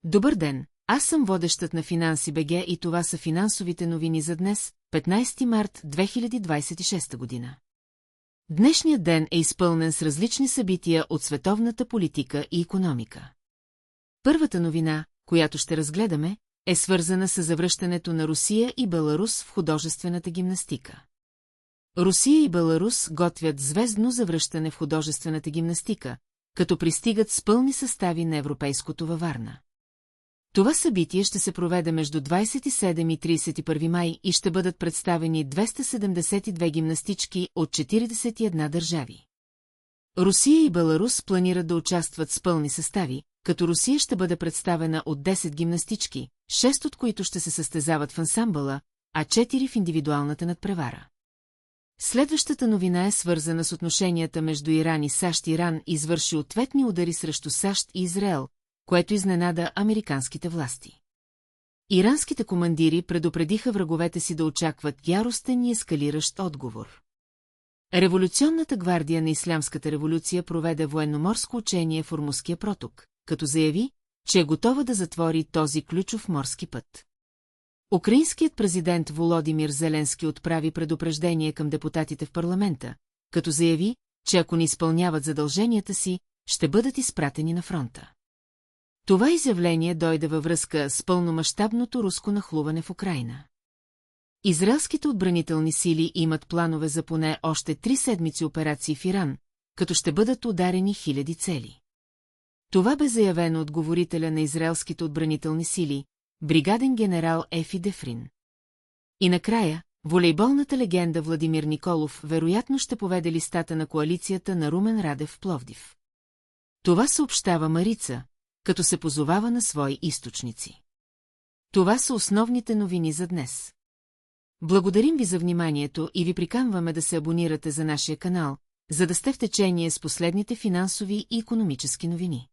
Добър ден, аз съм водещът на Финанси БГ и това са финансовите новини за днес, 15 март 2026 година. Днешният ден е изпълнен с различни събития от световната политика и икономика. Първата новина, която ще разгледаме, е свързана с завръщането на Русия и Беларус в художествената гимнастика. Русия и Беларус готвят звездно завръщане в художествената гимнастика, като пристигат с пълни състави на европейското във Варна. Това събитие ще се проведе между 27 и 31 май и ще бъдат представени 272 гимнастички от 41 държави. Русия и Беларус планират да участват с пълни състави, като Русия ще бъде представена от 10 гимнастички, 6 от които ще се състезават в ансамбъла, а 4 в индивидуалната надпревара. Следващата новина е свързана с отношенията между Иран и САЩ. Иран извърши ответни удари срещу САЩ и Израел, което изненада американските власти. Иранските командири предупредиха враговете си да очакват яростен и ескалиращ отговор. Революционната гвардия на Ислямската революция проведе военноморско учение в Ормузския проток, като заяви, че е готова да затвори този ключов морски път. Украинският президент Володимир Зеленски отправи предупреждение към депутатите в парламента, като заяви, че ако не изпълняват задълженията си, ще бъдат изпратени на фронта. Това изявление дойде във връзка с пълномащабното руско нахлуване в Украйна. Израелските отбранителни сили имат планове за поне още 3 седмици операции в Иран, като ще бъдат ударени хиляди цели. Това бе заявено от говорителя на израелските отбранителни сили, бригаден генерал Ефи Дефрин. И накрая, волейболната легенда Владимир Николов вероятно ще поведе листата на коалицията на Румен Радев в Пловдив. Това съобщава Марица, като се позовава на свои източници. Това са основните новини за днес. Благодарим ви за вниманието и ви приканваме да се абонирате за нашия канал, за да сте в течение с последните финансови и икономически новини.